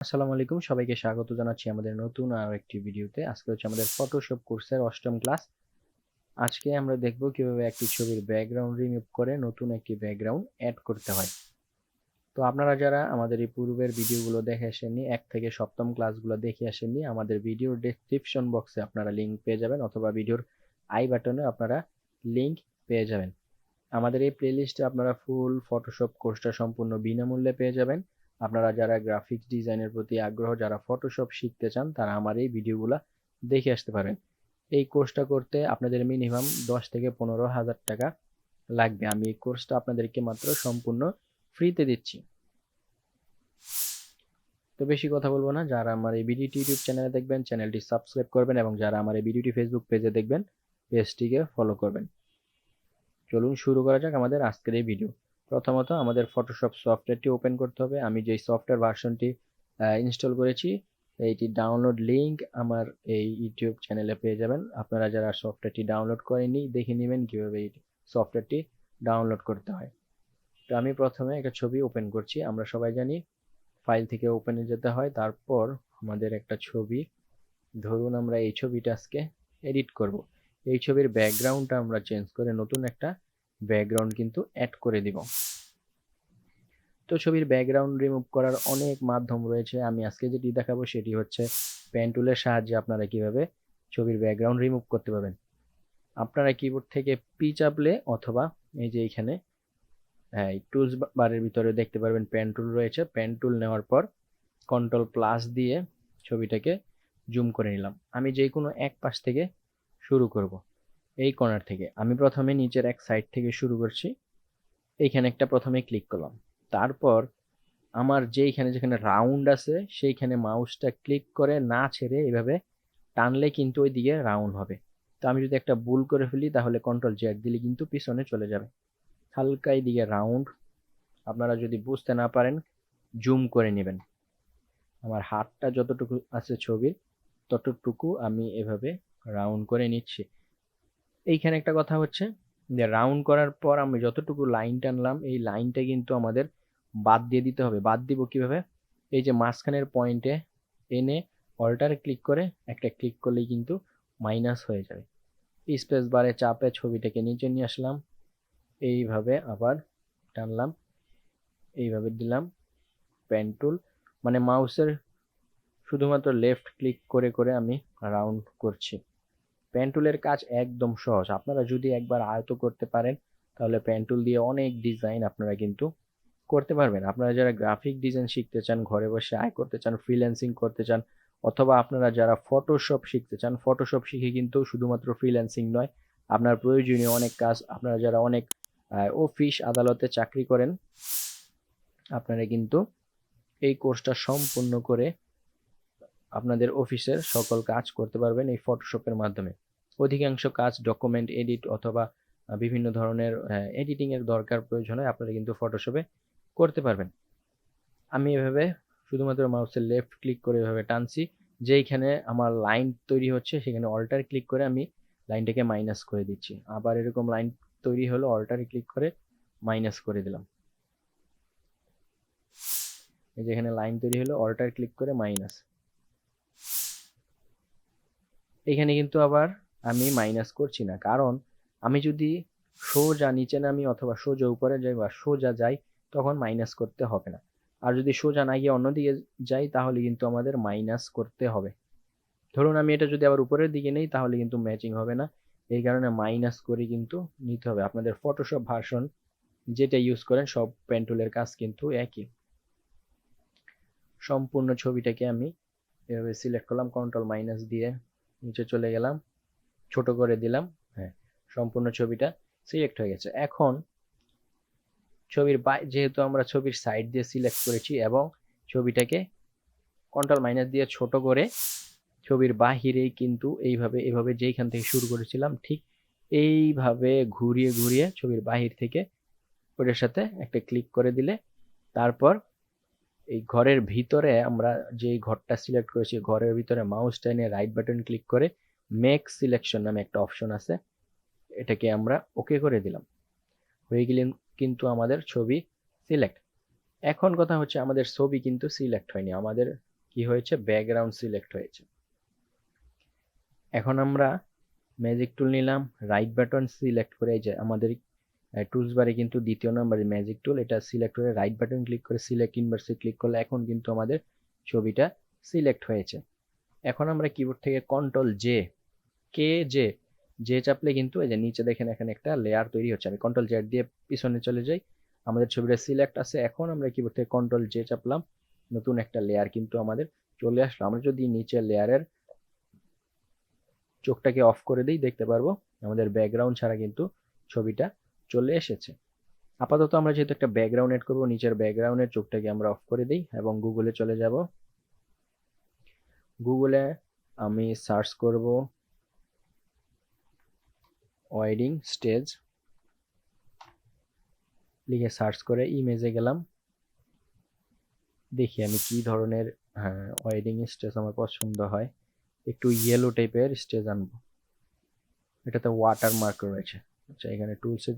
আসসালামু আলাইকুম, সবাইকে স্বাগত জানাচ্ছি আমাদের নতুন আরো একটি ভিডিওতে। আজকে হচ্ছে আমাদের ফটোশপ কোর্সের 8ম ক্লাস। আজকে আমরা দেখব কিভাবে একটি ছবির ব্যাকগ্রাউন্ড রিমুভ করে নতুন একটি ব্যাকগ্রাউন্ড অ্যাড করতে হয়। তো আপনারা যারা আমাদের এই পূর্বের ভিডিওগুলো দেখে আসেননি, 1 থেকে 7ম ক্লাসগুলো দেখে আসেননি, আমাদের ভিডিওর ডেসক্রিপশন বক্সে আপনারা লিংক পেয়ে যাবেন অথবা ভিডিওর আই বাটনে আপনারা লিংক পেয়ে যাবেন। আমাদের এই প্লেলিস্টে আপনারা ফুল ফটোশপ কোর্সটা সম্পূর্ণ বিনামূল্যে পেয়ে যাবেন। আপনারা যারা গ্রাফিক্স ডিজাইনের প্রতি আগ্রহ, যারা ফটোশপ শিখতে চান, তারা আমার এই ভিডিওগুলো দেখে আসতে পারেন। এই কোর্সটা করতে আপনাদের মিনিমাম 10 থেকে 15,000 টাকা লাগবে। আমি এই কোর্সটা আপনাদেরকে মাত্র সম্পূর্ণ ফ্রিতে দিচ্ছি। তো বেশি কথা বলবো না, যারা আমার এই ভিডিওটি ইউটিউব চ্যানেলে দেখবেন চ্যানেলটি সাবস্ক্রাইব করবেন, এবং যারা আমার এই ভিডিওটি ফেসবুক পেজে দেখবেন পেজটিকে ফলো করবেন। চলুন শুরু করা যাক আমাদের আজকের এই ভিডিও। প্রথমত আমাদের ফটোশপ সফটওয়্যারটি ওপেন করতে হবে। আমি যেই সফটওয়্যার ভার্সনটি ইনস্টল করেছি, এইটি ডাউনলোড লিংক আমার এই ইউটিউব চ্যানেলে পেয়ে যাবেন। আপনারা যারা সফটওয়্যারটি ডাউনলোড করেননি, দেখে নেবেন কিভাবে এই সফটওয়্যারটি ডাউনলোড করতে হয়। তো আমি প্রথমে একটা ছবি ওপেন করছি। আমরা সবাই জানি ফাইল থেকে ওপেনে যেতে হয়, তারপর আমাদের একটা ছবি, ধরুন আমরা এই ছবিটা আজকে এডিট করব। এই ছবির ব্যাকগ্রাউন্ডটা আমরা চেঞ্জ করে নতুন একটা ব্যাকগ্রাউন্ড কিন্তু অ্যাড করে দিব। তো ছবির ব্যাকগ্রাউন্ড রিমুভ করার অনেক মাধ্যম রয়েছে। আমি আজকে যেটি দেখাবো সেটি হচ্ছে পেন টুলের সাহায্যে আপনারা কিভাবে ছবির ব্যাকগ্রাউন্ড রিমুভ করতে পারবেন। আপনারা কিবোর্ড থেকে পি চাপলে অথবা এই যে এখানে টুলস বারের ভিতরে দেখতে পারবেন পেন টুল রয়েছে। পেন টুল নেওয়ার পর কন্ট্রোল প্লাস দিয়ে ছবিটাকে জুম করে নিলাম। আমি যে কোনো এক পাশ থেকে শুরু করব। এই কর্নার থেকে আমি প্রথমে নিচের এক সাইড থেকে শুরু করছি। এইখানে একটা প্রথমে ক্লিক করলাম। তারপর আমার যেখানে রাউন্ড আছে সেইখানে মাউসটা ক্লিক করে না ছেড়ে এভাবে টানলে কিন্তু ওই দিকে রাউন্ড হবে। তো আমি যদি একটা ভুল করে ফেলি তাহলে কন্ট্রোল জেড দিলে কিন্তু পিছনে চলে যাবে। হালকা এই দিকে রাউন্ড, আপনারা যদি বুঝতে না পারেন জুম করে নেবেন। আমার হাতটা যতটুকু আছে ছবির ততটুকু আমি এভাবে রাউন্ড করে নিচ্ছি। এইখানে একটা কথা হচ্ছে যে রাউন্ড করার পর আমি যতটুকু লাইন টানলাম এই লাইনটা কিন্তু আমাদের বাদ দিয়ে দিতে হবে। বাদ দিব কিভাবে? এই যে মাঝখানের পয়েন্টে এনে অল্টার ক্লিক করে একটা ক্লিক করলেই কিন্তু মাইনাস হয়ে যাবে। স্পেস বারে চাপে ছবিটাকে নিচে নিয়ে আসলাম, এইভাবে আবার টানলাম, এইভাবে দিলাম পেন টুল, মানে মাউসের শুধুমাত্র লেফট ক্লিক করে করে আমি রাউন্ড করছি। পেন টুলের কাজ একদম সহজ। আপনারা যদি একবার আয়ত্ত করতে পারেন তাহলে পেন টুল দিয়ে অনেক ডিজাইন আপনারা কিন্তু করতে পারবেন। আপনারা যারা গ্রাফিক ডিজাইন শিখতে চান, ঘরে বসে আয় করতে চান, ফ্রিল্যান্সিং করতে চান, অথবা আপনারা যারা ফটোশপ শিখতে চান, ফটোশপ শিখে কিন্তু শুধুমাত্র ফ্রিল্যান্সিং নয়, আপনার প্রয়োজনীয় অনেক কাজ, আপনারা যারা অনেক অফিস আদালতে চাকরি করেন, আপনারা কিন্তু এই কোর্সটা সম্পূর্ণ করে আপনাদের অফিসের সকল কাজ করতে পারবেন এই ফটোশপের মাধ্যমে। অধিকাংশ কাজ ডকুমেন্ট এডিট অথবা বিভিন্ন ধরনের এডিটিং এর দরকার প্রয়োজন হয়, আপনারা কিন্তু ফটোশপে করতে পারবেন। আমি এভাবে শুধুমাত্র মাউসের লেফট ক্লিক করে এভাবে টানছি, যেইখানে আমার লাইন তৈরি হচ্ছে সেখানে অল্টার ক্লিক করে আমি লাইনটাকে মাইনাস করে দিচ্ছি। আবার এরকম লাইন তৈরি হলো, অল্টারে ক্লিক করে মাইনাস করে দিলাম। এই যেখানে লাইন তৈরি হলো, অল্টার ক্লিক করে মাইনাস। এখানে কিন্তু আবার আমি মাইনাস করছি না, কারণ আমি যদি সোজা নিচে নামি অথবা সোজা উপরে যাই বা সোজা যাই তখন মাইনাস করতে হবে না। আর যদি সোজা না গিয়ে অন্যদিকে যাই তাহলে কিন্তু আমাদের মাইনাস করতে হবে। ধরুন আমি এটা যদি আবার উপরের দিকে নেই তাহলে কিন্তু ম্যাচিং হবে না। এই কারণে মাইনাস করে কিন্তু নিতে হবে। আপনাদের ফটোশপ ভার্সন যেটা ইউজ করেন সব পেন টুলের কাজ কিন্তু একই। সম্পূর্ণ ছবিটাকে আমি এভাবে সিলেক্ট করলাম, কন্ট্রোল মাইনাস দিয়ে নিচে চলে গেলাম, ছোট করে দিলাম। হ্যাঁ, সম্পূর্ণ ছবিটা সিলেক্ট হয়ে গেছে। এখন ছবির যেহেতু আমরা ছবির সাইড দিয়ে সিলেক্ট করেছি এবং ছবিটাকে কন্ট্রোল মাইনাস দিয়ে ছোট করে ছবির বাহিরেই কিন্তু এইভাবে এভাবে যেইখান থেকে শুরু করেছিলাম ঠিক এইভাবে ঘুরিয়ে ঘুরিয়ে ছবির বাহির থেকে ওটার সাথে একটা ক্লিক করে দিলে তারপর এই ঘরের ভিতরে আমরা যে ঘরটা সিলেক্ট করেছি ঘরের ভিতরে মাউস টেনে রাইট বাটন ক্লিক করে মেক সিলেকশন নামে একটা অপশন আছে, এটাকে আমরা ওকে করে দিলাম। হয়ে গেলে কিন্তু আমাদের ছবি সিলেক্ট। এখন কথা হচ্ছে আমাদের ছবি কিন্তু সিলেক্ট হয়নি। আমাদের কি হয়েছে, ব্যাকগ্রাউন্ড সিলেক্ট হয়েছে। এখন আমরা ম্যাজিক টুল নিলাম, রাইট বাটন সিলেক্ট করে, এই যে আমাদের টুলস বারে কিন্তু দ্বিতীয় নম্বরে ম্যাজিক টুল, এটা সিলেক্ট করে রাইট বাটন ক্লিক করে সিলেক্ট ইনভার্সে ক্লিক করলে এখন কিন্তু আমাদের ছবিটা সিলেক্ট হয়েছে। এখন আমরা কিবোর্ড থেকে control J, K J, J চাপলে কিন্তু এই যে নিচে দেখেন এখানে একটা লেয়ার তৈরি হচ্ছে। আমি কন্ট্রোল জেড দিয়ে পিছনে চলে যাই, আমাদের ছবিটা সিলেক্ট আছে। এখন আমরা কিবোর্ড থেকে কন্ট্রোল জে চাপলাম, নতুন একটা লেয়ার কিন্তু আমাদের চলে আসলো। আমরা যদি নিচে লেয়ারের চোখটাকে অফ করে দিই, দেখতে পারবো আমাদের ব্যাকগ্রাউন্ড ছাড়া কিন্তু ছবিটা চলে এসেছে। আপাতত আমরা যেহেতু একটা ব্যাকগ্রাউন্ড এড করবো, নিচের ব্যাকগ্রাউন্ডের চোখটাকে আমরা অফ করে দিই এবং গুগলে চলে যাব। গুগলে আমি সার্চ করব ওয়েডিং স্টেজ, লিখে সার্চ করে ইমেজে গেলাম, দেখি আমি কি ধরনের ওয়েডিং স্টেজ আমার পছন্দ হয়। একটু ইয়েলো টাইপের স্টেজ আনবো, এটাতে ওয়াটার মার্ক রয়েছে। আচ্ছা, এখানে টুলসে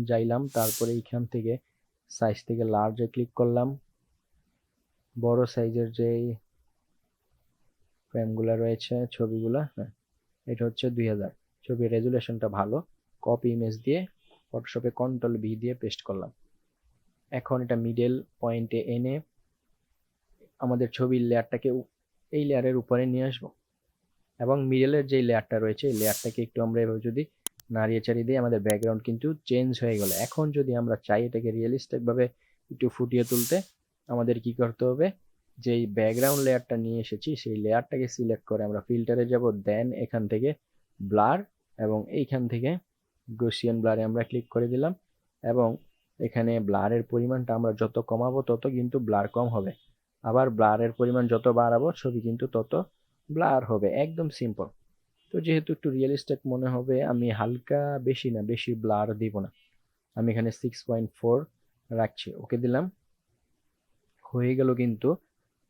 যাইলাম, তারপরে এইখান থেকে সাইজ থেকে লার্জে ক্লিক করলাম। বড় সাইজের যে ফ্রেমগুলো রয়েছে, ছবিগুলা, হ্যাঁ এটা হচ্ছে 2000, ছবির রেজুলেশনটা ভালো। কপি ইমেজ দিয়ে ফটোশপে কন্ট্রোল ভি দিয়ে পেস্ট করলাম। এখন এটা মিডল পয়েন্টে এনে আমাদের ছবির লেয়ারটাকে এই লেয়ারের উপরে নিয়ে আসবো এবং মিডলের যে লেয়ারটা রয়েছে এই লেয়ারটাকে একটু আমরা এভাবে যদি নাড়িয়ে চাড়িয়ে দিই, আমাদের ব্যাকগ্রাউন্ড কিন্তু চেঞ্জ হয়ে গেল। এখন যদি আমরা চাই এটাকে রিয়েলিস্টিক ভাবে একটু ফুটিয়ে তুলতে, আমাদের কি করতে হবে, যে ব্যাকগ্রাউন্ড লেয়ারটা নিয়ে এসেছি সেই লেয়ারটাকে সিলেক্ট করে আমরা ফিল্টারে যাব, দেন এখান থেকে ব্লার এবং এইখান থেকে গসিয়ান ব্লারে আমরা ক্লিক করে দিলাম এবং এখানে ব্লারের পরিমাণটা আমরা যত কমাবো তত কিন্তু ব্লার কম হবে, আবার ব্লারের পরিমাণ যত বাড়াবো ছবি কিন্তু তত ব্লার হবে। একদম সিম্পল। তো যেহেতু একটু রিয়েলিস্টিক মনে হবে, আমি হালকা, বেশি না, বেশি ব্লার দিব না, আমি এখানে 6.4 রাখছি, ওকে দিলাম। হয়ে গেল কিন্তু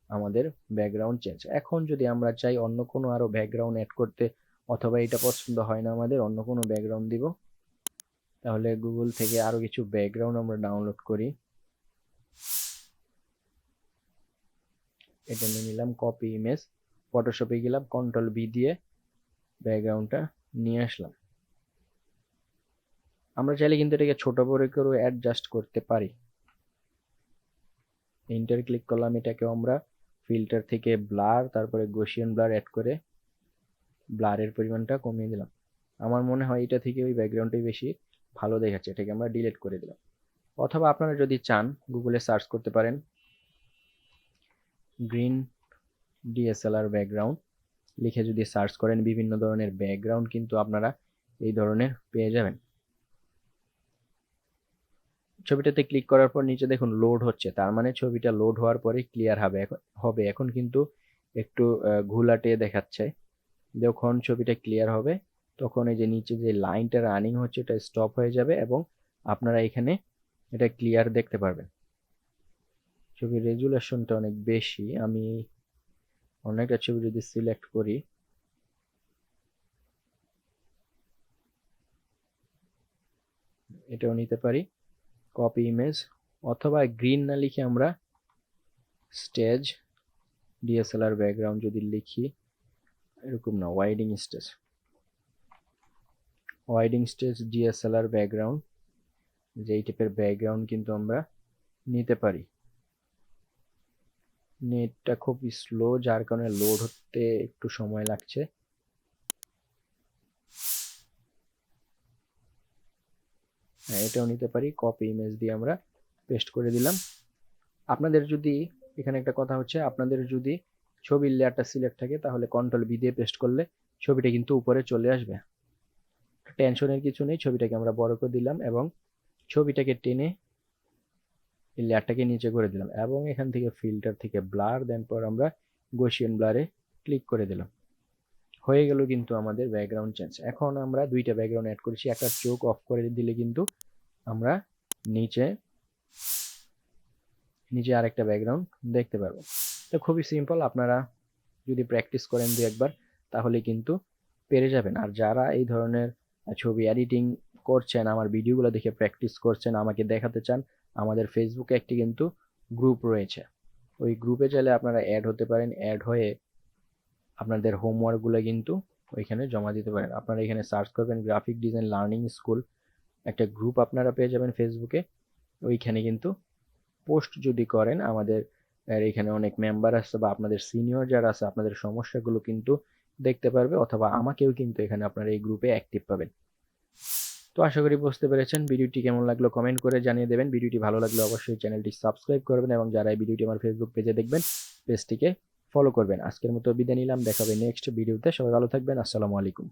আমাদের ব্যাকগ্রাউন্ড চেঞ্জ। এখন যদি আমরা চাই অন্য কোনো আরো ব্যাকগ্রাউন্ড অ্যাড করতে, অথবা এটা পছন্দ হয় না আমাদের, অন্য কোনো ব্যাকগ্রাউন্ড দিব, তাহলে গুগল থেকে আরো কিছু ব্যাকগ্রাউন্ড আমরা ডাউনলোড করি। এটা নিয়ে নিলাম, কপি ইমেজ, ফটোশপে গেলাম, কন্ট্রোল বি দিয়ে ব্যাকগ্রাউন্ডটা নিয়ে আসলাম। আমরা চাইলে কিন্তু এটাকে ছোট বড় করে অ্যাডজাস্ট করতে পারি। ইন্টার ক্লিক করলাম, এটাকে আমরা ফিল্টার থেকে ব্লার, তারপরে গসিয়ান ব্লার অ্যাড করে ব্লারের পরিমাণটা কমিয়ে দিলাম। আমার মনে হয় এটা থেকে ওই ব্যাকগ্রাউন্ডটাই বেশি ভালো দেখাচ্ছে, এটাকে আমরা ডিলিট করে দিলাম। অথবা আপনারা যদি চান গুগলে সার্চ করতে পারেন গ্রিন ডিএসএলআর ব্যাকগ্রাউন্ড লিখে যদি সার্চ করেন, বিভিন্ন ধরনের ব্যাকগ্রাউন্ড কিন্তু আপনারা এই ধরনের পেয়ে যাবেন। ছবিটাতে ক্লিক করার পর নিচে দেখুন লোড হচ্ছে, তার মানে ছবিটা লোড হওয়ার পরে ক্লিয়ার হবে। এখন কিন্তু একটু ঘোলাটে দেখাচ্ছে, যখন ছবিটা ক্লিয়ার হবে তখন এই যে নিচে যে লাইনটা রানিং হচ্ছে এটা স্টপ হয়ে যাবে এবং আপনারা এখানে এটা ক্লিয়ার দেখতে পারবেন। ছবির রেজুলেশনটা অনেক বেশি, আমি অনেকটা ছবি যদি সিলেক্ট করি, এটাও নিতে পারি, কপি ইমেজ, অথবা গ্রিন না লিখে আমরা স্টেজ ডিএসএলআর ব্যাকগ্রাউন্ড যদি লিখি, এরকম না, ওয়াইডিং স্টেজ ডিএসএলআর ব্যাকগ্রাউন্ড, যে এই টাইপের ব্যাকগ্রাউন্ড কিন্তু আমরা নিতে পারি। নেটটা খুব স্লো, যার কারণে লোড হতে একটু সময় লাগছে। হ্যাঁ, এটাও নিতে পারি, কপি ইমেজ দিয়ে আমরা পেস্ট করে দিলাম। আপনাদের যদি, এখানে একটা কথা হচ্ছে, আপনাদের যদি ছবির লেয়ারটা সিলেক্ট থাকে তাহলে কন্ট্রোল বি দিয়ে পেস্ট করলে ছবিটা কিন্তু উপরে চলে আসবে। টেনশনের কিছু নেই, ছবিটাকে আমরা বড় করে দিলাম এবং ছবিটাকে টেনে এই লেয়ারটাকে নিচে করে দিলাম এবং এখান থেকে ফিল্টার থেকে ব্লার, দেন পর আমরা গসিয়ান ব্লারে ক্লিক করে দিলাম। হয়ে গেল কিন্তু আমাদের ব্যাকগ্রাউন্ড চেঞ্জ। এখন আমরা দুইটা ব্যাকগ্রাউন্ড অ্যাড করেছি, একটা চোখ অফ করে দিলে কিন্তু আমরা নিচে আরেকটা ব্যাকগ্রাউন্ড দেখতে পারবো। তো খুবই সিম্পল, আপনারা যদি প্র্যাকটিস করেন দু একবার তাহলে কিন্তু পেরে যাবেন। আর যারা এই ধরনের ছবি এডিটিং করছেন, আমার ভিডিওগুলো দেখে প্র্যাকটিস করছেন, আমাকে দেখাতে চান, আমাদের ফেসবুকে একটি কিন্তু গ্রুপ রয়েছে, ওই গ্রুপে চাইলে আপনারা অ্যাড হতে পারেন, অ্যাড হয়ে আপনাদের হোমওয়ার্কগুলো কিন্তু ওইখানে জমা দিতে পারেন। আপনারা এখানে সার্চ করবেন গ্রাফিক ডিজাইন লার্নিং স্কুল, একটা গ্রুপ আপনারা পেয়ে যাবেন ফেসবুকে। ওইখানে কিন্তু পোস্ট যদি করেন, আমাদের এখানে অনেক মেম্বার আছে বা আপনাদের সিনিয়র যারা আছে আপনাদের সমস্যাগুলো কিন্তু দেখতে পারবে, অথবা আমাকেও কিন্তু এখানে আপনারা এই গ্রুপে অ্যাক্টিভ পাবেন। তো আশা করি বুঝতে পেরেছেন। ভিডিওটি কেমন লাগলো কমেন্ট করে জানিয়ে দেবেন। ভিডিওটি ভালো লাগলে অবশ্যই চ্যানেলটি সাবস্ক্রাইব করবেন এবং যারা এই ভিডিওটি আমার ফেসবুক পেজে দেখবেন পেজটিকে ফলো করবেন। আজকের মতো বিদায় নিলাম, দেখা হবে নেক্সট ভিডিওতে। সবাই ভালো থাকবেন। আসসালামু আলাইকুম।